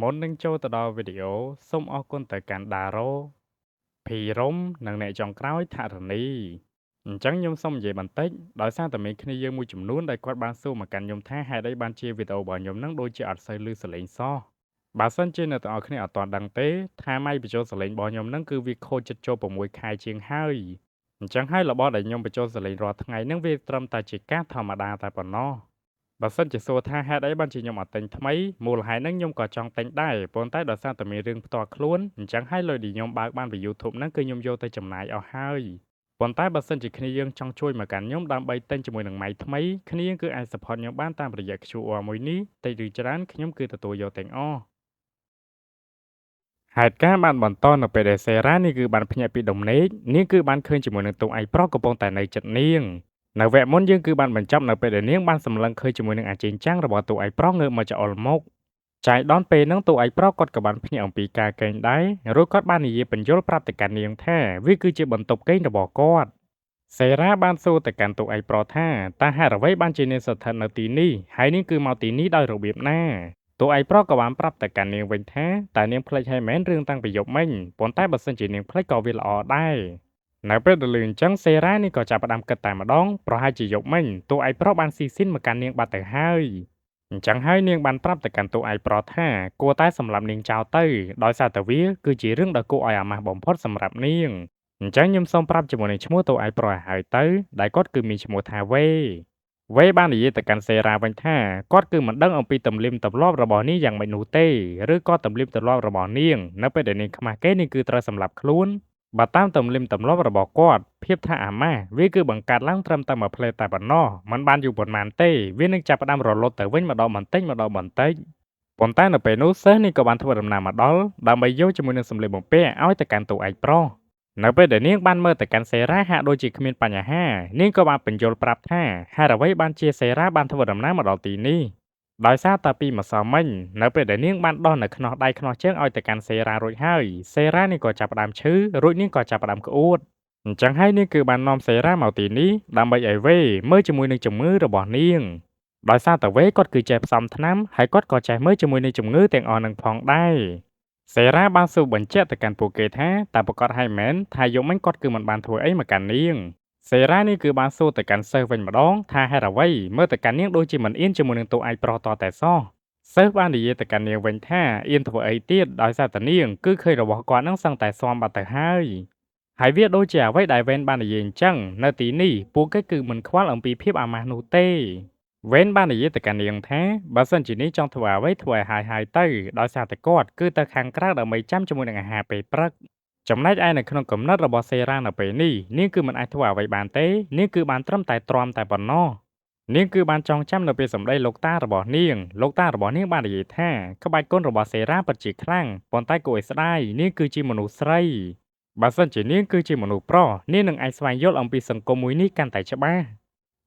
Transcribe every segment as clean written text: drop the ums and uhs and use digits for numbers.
មុននឹងចូលទៅដល់វីដេអូសូមអរគុណទៅកាន់ដារ៉ូភីរុំនិងអ្នកចុងក្រោយថារនីអញ្ចឹងខ្ញុំសូមនិយាយបន្តិចដោយសារតែមានគ្នាយើងមួយចំនួនដែលគាត់បានសួរមកកាន់ខ្ញុំថាហេតុអីបានជាវីដេអូរបស់ខ្ញុំហ្នឹងដូចជាអត់សូវឮសលេងសោះបើសិនជាអ្នកទាំងអស់គ្នាអត់ទាន់ដឹងទេថាម៉ៃបញ្ចូលសលេងរបស់ខ្ញុំហ្នឹងគឺវាខូចចិត្តចូល6ខែជាងហើយអញ្ចឹងហើយរបស់ដែលខ្ញុំបញ្ចូលសលេងរាល់ថ្ងៃហ្នឹងវាត្រឹមតែជាការធម្មតាតែប៉ុណ្ណោះ បើសិនជាសួរថាហេតុអីបានជាខ្ញុំអត់ទិញថ្មីមូលហេតុហ្នឹងខ្ញុំក៏ចង់ទិញដែរប៉ុន្តែដោយសារតែមានរឿងផ្ទាល់ខ្លួនអញ្ចឹងហើយលុយដែលខ្ញុំបើកបានពី YouTube ហ្នឹងគឺខ្ញុំយកទៅចំណាយអស់ហើយប៉ុន្តែបើសិនជាគ្នាយើងចង់ជួយមកកាន់ខ្ញុំដើម្បីទិញជាមួយនឹងម៉ៃថ្មីគ្នាយើងគឺអាច support ខ្ញុំបានតាមរយៈ QR មួយនេះតិចឬច្រើនខ្ញុំគឺទទួលយកទាំងអស់ហេតុការណ៍បានបន្តនៅពេលដែលសេរ៉ានេះគឺបានភ្ញាក់ពីដំណេកនាងគឺបានឃើញជាមួយនឹងទូឯកប្រុសកំពុងតែនៅជិតនាងនៅវគ្គមុនយើងគឺបានបញ្ចប់នៅពេលដែលនាងបានសម្លឹងឃើញជាមួយនឹងអាជីងចាំងរបស់ទូឯកប្រុសងើបមកច្អល់មុខចៃដន្យពេលហ្នឹងទូឯកប្រុសគាត់ក៏បានភ្ញាក់អំពីការកេងដែររួចគាត់បាននិយាយបញ្យល់ប្រាប់ទៅកាន់នាងថាវាគឺជាបន្ទប់គេងរបស់គាត់សេរ៉ាបានសួរទៅកាន់ទូឯកប្រុសថាតើហេតុអ្វីបានជានាងស្ថិតនៅទីនេះហើយនាងគឺមកទីនេះដោយរបៀបណាតួឯកប្រុសក៏បានប្រាប់ទៅកាន់នាងវិញថាតើនាងភ្លេចហើយមែនរឿងតាំងពីយប់មិញប៉ុន្តែបើសិនជានាងភ្លេចក៏វាល្អដែរនៅពេលដែលឮអញ្ចឹងសេរ៉ានេះក៏ចាប់ផ្ដើមគិតតែម្ដងប្រហែលជាយប់មិញតួឯកប្រុសបានស៊ីស៊ីនមកកាន់នាងបាត់ទៅហើយអញ្ចឹងហើយនាងបានប្រាប់ទៅកាន់តួឯកប្រុសថាគួរតែសម្លាប់នាងចោលទៅដោយសារតែវាគឺជារឿងដ៏គួរឲ្យអាម៉ាស់បំផុតសម្រាប់នាងអញ្ចឹងខ្ញុំសូមប្រាប់ជាមួយនឹងឈ្មោះតួឯកប្រុសឲ្យហើយទៅដែលគាត់គឺមានឈ្មោះថាវេ វេបាននិយាយទៅកាន់សេរ៉ាវិញថាគាត់គឺមិនដឹងអំពីទំនៀមទម្លាប់របស់នាងយ៉ាងម៉េចនោះទេឬក៏ទំនៀមទម្លាប់របស់នាងនៅពេលដែលនាងខ្មាស់គេនាងគឺត្រូវសម្លាប់ខ្លួនបើតាមទំនៀមទម្លាប់របស់គាត់ភាពថាអាម៉ាស់វាគឺបង្កើតឡើងត្រឹមតែមួយផ្លេតតែប៉ុណ្ណោះมันបានយូរប៉ុន្មានទេវានឹងចាប់ផ្ដើមរលត់ទៅវិញម្ដងបន្តិចម្ដងបន្តិចប៉ុន្តែនៅពេលនោះសិស្សនេះក៏បានធ្វើដំណើរមកដល់ដើម្បីយកជាមួយនឹងសម្លៀកបំពាក់ឲ្យទៅកាន់តួឯកប្រុស នៅពេលដែលនាងបានមើលទៅកាន់សេរ៉ាហាក់ដូចជាគ្មានបញ្ហានាងក៏បានបញ្យល់ប្រាប់ថាហេតុអ្វីបានជាសេរ៉ាបានធ្វើដំណើរមកដល់ទីនេះដោយសារតែពីម្សិលមិញនៅពេលដែលនាងបានដោះនៅខ្នោះដៃខ្នោះជើងឲ្យទៅកាន់សេរ៉ារួចហើយសេរ៉ានេះក៏ចាប់ផ្ដើមឈឺរួចនាងក៏ចាប់ផ្ដើមក្អួតអញ្ចឹងហើយនាងគឺបាននាំសេរ៉ាមកទីនេះដើម្បីឲ្យវេមើលជាមួយនឹងជំងឺរបស់នាងដោយសារតែវេគាត់គឺចេះផ្សំថ្នាំហើយគាត់ក៏ចេះមើលជាមួយនឹងជំងឺទាំងអស់នឹងផងដែរ សេរ៉ាបានសួរបញ្ជាក់ទៅកាន់ពួកគេថាតើប្រកាសហើយមែនថាយប់មិញគាត់គឺមិនបានធ្វើអីមកកាន់នាងសេរ៉ានេះគឺបានសួរទៅកាន់សិស្សវិញម្ដងថាហេតុអ្វីមើលទៅកាន់នាងដូចជាមិនអៀនជាមួយនឹងតួឯកប្រុសតតែសោះសិស្សបាននិយាយទៅកាន់នាងវិញថាអៀនធ្វើអីទៀតដោយសារតែនាងគឺឃើញរបស់គាត់នឹងសឹងតែស៊ាំបាត់ទៅហើយវាដូចជាអ្វីដែលវេនបាននិយាយអញ្ចឹងនៅទីនេះពួកគេគឺមិនខ្វល់អំពីភាពអាម៉ាស់នោះទេ វេនបាននិយាយទៅកាន់នាងថាបើសិនជានាងចង់ធ្វើអ្វីធ្វើឲ្យហើយទៅដោយសារតែគាត់គឺទៅខាងក្រៅដើម្បីចាំជាមួយនឹងអាហារពេលព្រឹកចំណែកឯនៅក្នុងកំណត់របស់សេរ៉ានៅពេលនេះនាងគឺមិនអាចធ្វើអ្វីបានទេនាងគឺបានត្រឹមតែទ្រាំតែប៉ុណ្ណោះនាងគឺបានចងចាំនៅពេលសម្ដីលោកតារបស់នាងលោកតារបស់នាងបាននិយាយថាក្បាច់គុណរបស់សេរ៉ាពិតជាខ្លាំងប៉ុន្តែគួរឲ្យស្ដាយនាងគឺជាមនុស្សស្រីបើសិនជានាងគឺជាមនុស្សប្រុសនាងនឹងអាចស្វែងយល់អំពីសង្គមមួយនេះកាន់តែច្បាស់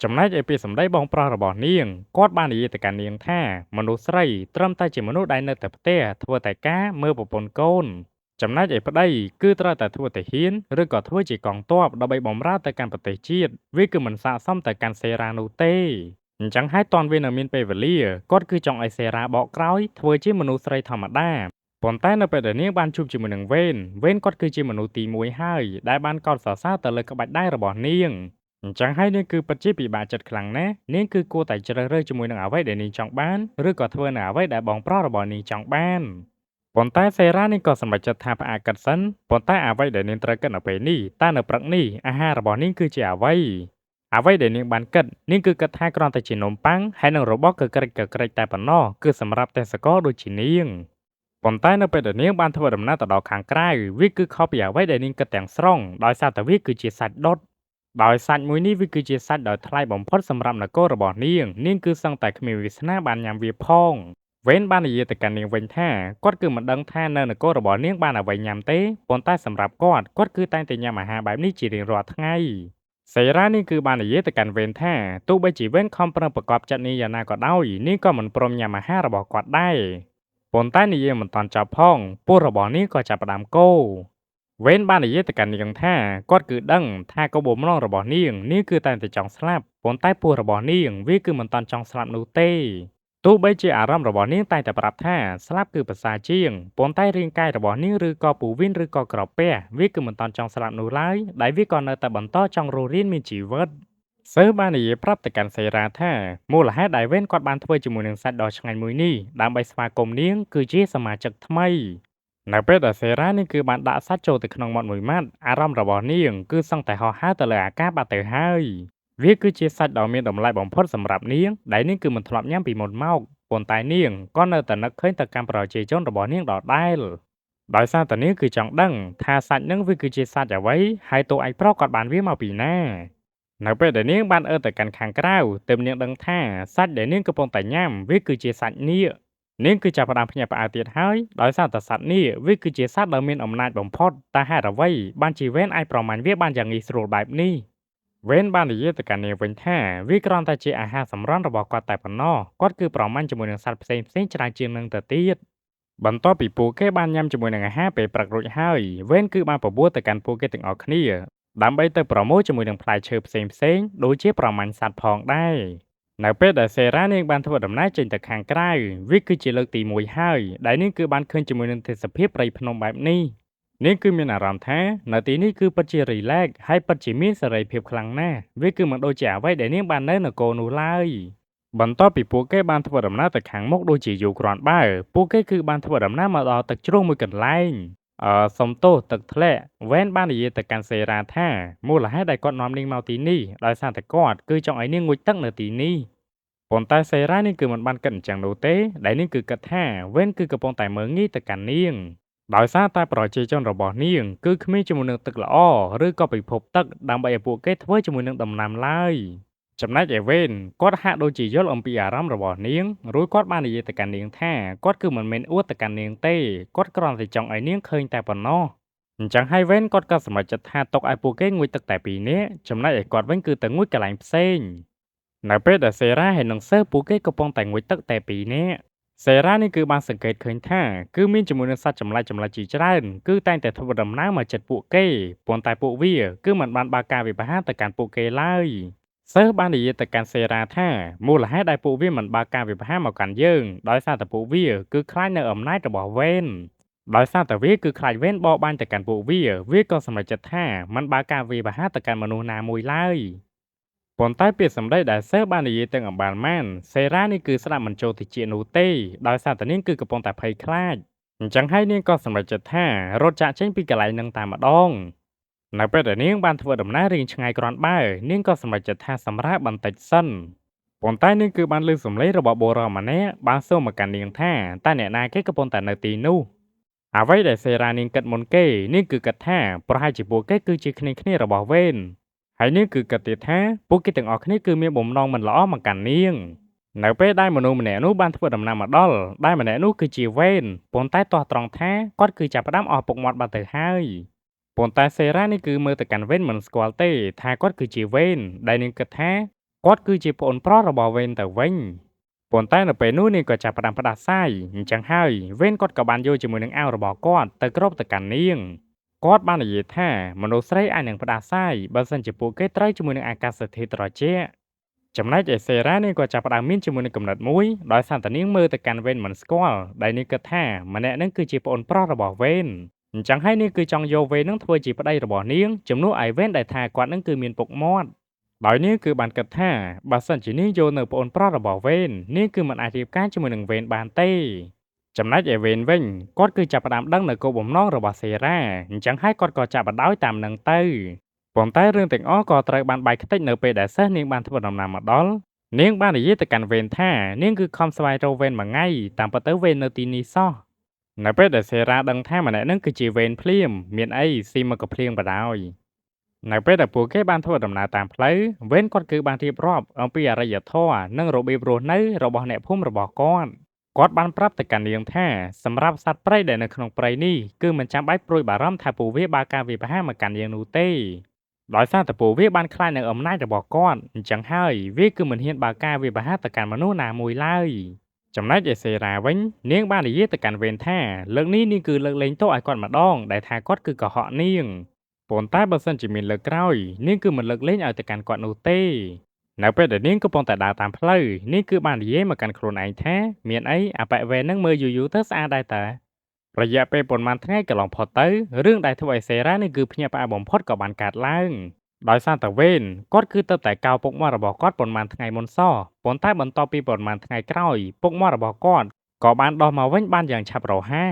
ចំណែកឯពាក្យសម្ដីបងប្រុសរបស់នាងគាត់បាននិយាយទៅកាន់នាងថាមនុស្សស្រីត្រឹមតែជាមនុស្សដែលនៅតែផ្ទះធ្វើតែការមើលប្រពន្ធកូនចំណែកឯប្តីគឺត្រូវតែធ្វើតែហ៊ានឬក៏ធ្វើជាកងទ័ពដើម្បីបម្រើទៅកាន់ប្រទេសជាតិវាគឺមិនស័ក្តិសមទៅកាន់សេរ៉ានោះទេអញ្ចឹងហើយតនវានៅមានពេលវេលាគាត់គឺចង់ឲ្យសេរ៉ាបកក្រោយធ្វើជាមនុស្សស្រីធម្មតាប៉ុន្តែនៅពេលដែលនាងបានជួបជាមួយនឹងវេនគាត់គឺជាមនុស្សទីមួយហើយដែលបានកោតសរសើរទៅលើក្បាច់ដៃរបស់នាង អញ្ចឹងហើយនាងគឺពិតជាពិបាកចិត្តខ្លាំងណាស់នាងគឺគួរតែជ្រើសរើសជាមួយនឹងអ្វីដែលនាងចង់បានឬក៏ធ្វើនៅអ្វីដែលបងប្រុសរបស់នាងចង់បានប៉ុន្តែសេរ៉ានេះក៏សម្រេចចិត្តថាផ្អាកកិតសិនប៉ុន្តែអ្វីដែលនាងត្រូវគិតនៅពេលនេះតើនៅព្រឹកនេះអាហាររបស់នាងគឺជាអ្វីដែលនាងបានគិតនាងគឺគិតថាគ្រាន់តែជានំប៉័ងហើយនឹងរបស់កក្រិចតែប៉ុណ្ណោះគឺសម្រាប់ទេសកលដូចជានាងប៉ុន្តែនៅពេលដែលនាងបានធ្វើដំណើរទៅដល់ខាងក្រៅវាគឺខុសពីអ្វីដែលនាងគិតទាំងស្រុងដោយសារតែវាគឺជាសាច់ដុត ដោយសាច់មួយនេះវាគឺជាសាច់ដ៏ថ្លៃបំផុតសម្រាប់នគររបស់នាងគឺសឹងតែគ្មានវាសនាបានញ៉ាំវាផងវេនបាននិយាយទៅកាន់នាងវិញថាគាត់គឺមិនដឹងថានៅនគររបស់នាងបានអ្វីញ៉ាំទេប៉ុន្តែសម្រាប់គាត់គឺតែងតែញ៉ាំអាហារបែបនេះជារៀងរាល់ថ្ងៃសេរ៉ានេះគឺបាននិយាយទៅកាន់វេនថាទោះបីជាវេនខំប្រឹងប្រកបចិត្តនាងយ៉ាងណាក៏ដោយនាងក៏មិនព្រមញ៉ាំអាហាររបស់គាត់ដែរប៉ុន្តែនិយាយមិនតាន់ចប់ផងពោះរបស់នាងក៏ចាប់ផ្ដើមកោ វេនបាននិយាយទៅកាន់នាងថាគាត់គឺដឹងថាគោលបំណងរបស់នាងគឺតែងតែចង់ស្លាប់ប៉ុន្តែពោះរបស់នាងវាគឺមិនតាន់ចង់ស្លាប់នោះទេ ទោះបីជាអារម្មណ៍របស់នាងតែងតែប្រាប់ថាស្លាប់គឺប្រសើរជាងប៉ុន្តែរាងកាយរបស់នាងឬក៏ពោះវៀនឬក៏ក្រពះវាគឺមិនតាន់ចង់ស្លាប់នោះឡើយដែលវាក៏នៅតែបន្តចង់រស់រានមានជីវិតសិស្សបាននិយាយប្រាប់ទៅកាន់សេរាថាមូលហេតុដែលវេនគាត់បានធ្វើជាមួយនឹងសាច់ដ៏ឆ្ងាញ់មួយនេះដើម្បីស្វាគមន៍នាងគឺជាសមាជិកថ្មីនៅពេលដែលសេរានេះគឺបានដាក់សាច់ចូលទៅក្នុងមាត់មួយម៉ាត់អារម្មណ៍របស់នាងគឺសឹងតែហោះហើរទៅលើអាកាសបាត់ទៅហើយវាគឺជាសាច់ដ៏មានតម្លៃបំផុតសម្រាប់នាងដែលនាងគឺមិនធ្លាប់ញ៉ាំពីមុនមកប៉ុន្តែនាងក៏នៅតែនឹកឃើញទៅកាន់ប្រជាជនរបស់នាងដដែលដោយសារតែនាងគឺចង់ដឹងថាសាច់នឹងវាគឺជាសាច់អ្វីហើយតួឯកប្រុសគាត់បានវាមកពីណានៅពេលដែលនាងបានទៅកាន់ខាងក្រៅទើបនាងដឹងថាសាច់ដែលនាងកំពុងតែញ៉ាំវាគឺជាសាច់នាគនាងគឺចាប់ផ្ដើមភ្ញាក់ផ្អើលទៀតហើយដោយសារតែសត្វនាគវាគឺជាសត្វដ៏មានអំណាចបំផុតតែហេតុអ្វីបានជាវេនអាចប្រមាញ់វាបានយ៉ាងងាយស្រួលបែបនេះវេនបាននិយាយទៅកាន់នាងវិញថាវាគ្រាន់តែជាអាហារសម្រន់របស់គាត់តែប៉ុណ្ណោះគាត់គឺប្រមាញ់ជាមួយនឹងសត្វផ្សេងៗច្រើនជាងនឹងទៅទៀតបន្ទាប់ពីពួកគេបានញ៉ាំជាមួយនឹងអាហារពេលព្រឹករួចហើយវេនគឺបានបបួលទៅកាន់ពួកគេទាំងអស់គ្នាដើម្បីទៅប្រមូលជាមួយនឹងផ្លែឈើផ្សេងៗដូចជាប្រមាញ់សត្វផងដែរនៅពេលដែលសេរ៉ានាងបានធ្វើដំណើរចេញទៅខាងក្រៅវាគឺជាលើកទី1ហើយដែលនាងគឺបានឃើញជាមួយនឹងទេសភាពព្រៃភ្នំបែបនេះនាងគឺមានអារម្មណ៍ថានៅទីនេះគឺពិតជារីឡែកហើយពិតជាមានសេរីភាពខ្លាំងណាស់វាគឺមិនដូចជាអ្វីដែលនាងបាននៅនគរនោះឡើយបន្ទាប់ពីពួកគេបានធ្វើដំណើរទៅខាងមុខដូចជាយូរគ្រាន់បើពួកគេគឺបានធ្វើដំណើរមកដល់ទឹកជ្រោះមួយកន្លែងសុំទោសទឹកធ្លាក់វ៉ែនបាននិយាយទៅកាន់សេរ៉ាថាមូលហេតុដែលគាត់នាំនាងមកទីនេះដោយសារតែគាត់គឺចង់ឲ្យនាងងូតទឹកនៅទីនេះប៉ុន្តែសេរ៉ានេះគឺមិនបានគិតអញ្ចឹងនោះទេដែលនាងគឺគិតថាវ៉ែនគឺកំពុងតែមើលងាយទៅកាន់នាងដោយសារតែប្រជាជនរបស់នាងគឺគ្មានជាមួយនឹងទឹកល្អឬក៏ពិភពទឹកដើម្បីឲ្យពួកគេធ្វើជាមួយនឹងដំណាំឡើយចំណែកឯវេនគាត់ហាក់ដូចជាយល់អំពីអារម្មណ៍របស់នាងរួចគាត់បាននិយាយទៅកាន់នាងថាគាត់គឺមិនមែនអួតទៅកាន់នាងទេគាត់គ្រាន់តែចង់ឲ្យនាងឃើញតែប៉ុណ្ណោះអញ្ចឹងហើយវេនគាត់ក៏សម្រេចចិត្តថាទុកឲ្យពួកគេងូតទឹកតែពីរនាក់ចំណែកឯគាត់វិញគឺទៅងូតកន្លែងផ្សេងនៅពេលដែលសេរ៉ាហើយនិងសិស្សពួកគេកំពុងតែងូតទឹកតែពីរនាក់សេរ៉ានេះគឺបានសង្កេតឃើញថាគឺមានជាមួយនឹងសត្វចម្លែកជាច្រើនគឺតែងតែធ្វើដំណើរមកជិតពួកគេប៉ុន្តែពួកវាគឺមិនបានបើកការវាយប្រហារទៅកាន់ពួកគេឡើយសិស្សបាននិយាយទៅកាន់សេរ៉ាថាមូលហេតុដែលពួកវាមិនបើកការវាយប្រហារមកកាន់យើងដោយសារតែពួកវាគឺខ្លាចនៅអំណាចរបស់វេនដោយសារតែវាគឺខ្លាចវេនបរបាញ់ទៅកាន់ពួកវាក៏សម្រេចចិត្តថាមិនបើកការវាយប្រហារទៅកាន់មនុស្សណាមួយឡើយប៉ុន្តែពាក្យសម្ដីដែលសិស្សបាននិយាយទាំងអម្បាលម៉ានសេរ៉ានេះគឺស្ដាប់មិនចូលទៅជានោះទេដោយសារតែនាងគឺកំពុងតែភ័យខ្លាចអញ្ចឹងហើយនាងក៏សម្រេចចិត្តថារត់ចាកចេញពីកន្លែងនឹងតែម្ដងនៅពេលដែលនាងបានធ្វើដំណើររៀងឆ្ងាយគ្រាន់បើនាងក៏សម្រេចចិត្តថាសម្រាកបន្តិចសិនប៉ុន្តែនាងគឺបានឮសំឡេងរបស់បុរសម្នាក់បានសួរមកកាន់នាងថាតើអ្នកណាគេកំពុងតែនៅទីនោះអ្វីដែលសេរ៉ានាងគិតមុនគេនាងគឺគិតថាប្រហែលជាពួកគេគឺជាគ្នារបស់វេនហើយនាងគឺគិតទៀតថាពួកគេទាំងអស់គ្នាគឺមានបំណងមិនល្អមកកាន់នាងនៅពេលដែលមនុស្សម្នាក់នោះបានធ្វើដំណើរមកដល់ដែលម្នាក់នោះគឺជាវេនប៉ុន្តែទាស់ត្រង់ថាគាត់គឺចាប់ផ្ដើមអស់ពុកមាត់បាត់ទៅហើយប៉ុន្តែសេរ៉ានេះគឺមើលទៅកាន់វេនមិនស្គាល់ទេថាគាត់គឺជាវេនដែលនាងគិតថាគាត់គឺជាប្អូនប្រុសរបស់វេនទៅវិញប៉ុន្តែនៅពេលនោះនាងក៏ចាប់ផ្ដើមផ្ដាសាយអញ្ចឹងហើយវេនគាត់ក៏បានយកជាមួយនឹងអាវរបស់គាត់ទៅគ្របទៅកាន់នាងគាត់បាននិយាយថាមនុស្សស្រីអាចនឹងផ្ដាសាយបើសិនជាពួកគេត្រូវជាមួយនឹងអាកាសធាតុត្រជាក់ចំណែកឯសេរ៉ានាងក៏ចាប់ផ្ដើមមានជាមួយនឹងកំណត់មួយដោយសារតែនាងមើលទៅកាន់វេនមិនស្គាល់ដែលនាងគិតថាម្នាក់នឹងគឺជាប្អូនប្រុសរបស់វេនអញ្ចឹងហើយនាងគឺចង់យកវេននឹងធ្វើជាប្តីរបស់នាងជំនួសឲ្យវេនដែលថាគាត់នឹងគឺមានពុកមាត់ដោយនាងគឺបានគិតថាបើសិនជានាងយកនៅប្អូនប្រុសរបស់វេននាងគឺមិនអាចរៀបការជាមួយនឹងវេនបានទេចំណែកឯវេនវិញគាត់គឺចាប់ផ្ដើមដឹងនៅគោលបំណងរបស់សេរ៉ាអញ្ចឹងហើយគាត់ក៏ចាប់បដ ாய் តាមនឹងទៅប៉ុន្តែរឿងទាំងអស់ក៏ត្រូវបានបែកខ្ទេចនៅពេលដែលសិស្សនាងបានធ្វើដំណើរមកដល់នាងបាននិយាយទៅកាន់វេនថានាងគឺខំស្វែងរកវេនមួយថ្ងៃតាមពិតទៅវេននៅទីនេះសោះនៅពេលដែលសេរ៉ាដឹងថាម្នាក់នឹងគឺជាវេនភ្លាមមានអីស៊ីមកក៏ភ្លៀងបដ ாய் នៅពេលដែលពួកគេបានធ្វើដំណើរតាមផ្លូវវេនគាត់គឺបានរៀបរាប់អំពីអរិយធម៌និងរបៀបរស់នៅរបស់អ្នកភូមិរបស់គាត់បានប្រាប់ទៅកាន់នាងថាសម្រាប់សត្វព្រៃដែលនៅក្នុងព្រៃនេះគឺមិនចាំបាច់ព្រួយបារម្ភថាពួកវាបើកការវាយប្រហារមកកាន់យើងនោះទេដោយសារតែពួកវាបានខ្លាចនឹងអំណាចរបស់គាត់អញ្ចឹងហើយវាគឺមិនហ៊ានបើកការវាយប្រហារទៅកាន់មនុស្សណាមួយឡើយចំណែកឯសេរ៉ាវិញនាងបាននិយាយទៅកាន់វេនថាលើកនេះនាងគឺលើកលែងទោសឲ្យគាត់ម្ដងដែលថាគាត់គឺកុហកនាងប៉ុន្តែបើសិនជាមានលើកក្រោយនាងគឺមិនលើកលែងឲ្យទៅកាន់គាត់នោះទេ នៅពេលដែលនាងកំពុងតែដើរតាមផ្លូវនាងគឺបាននិយាយមកកាន់ខ្លួនឯងថាមានអីអាប៉ែកវែននឹងមើលយូរៗទៅស្អាតដែរតើរយៈពេលប៉ុន្មានថ្ងៃកន្លងផុតទៅរឿងដែលធ្វើឲ្យសេរ៉ានេះគឺភ្ញាក់ផ្អើលបំផុតក៏បានកើតឡើងដោយសារតែវេនគាត់គឺទៅតែកោរពុកមាត់របស់គាត់ប៉ុន្មានថ្ងៃមុនសោះប៉ុន្តែបន្ទាប់ពីប៉ុន្មានថ្ងៃក្រោយពុកមាត់របស់គាត់ក៏បានដោះមកវិញបានយ៉ាងឆាប់រហ័ស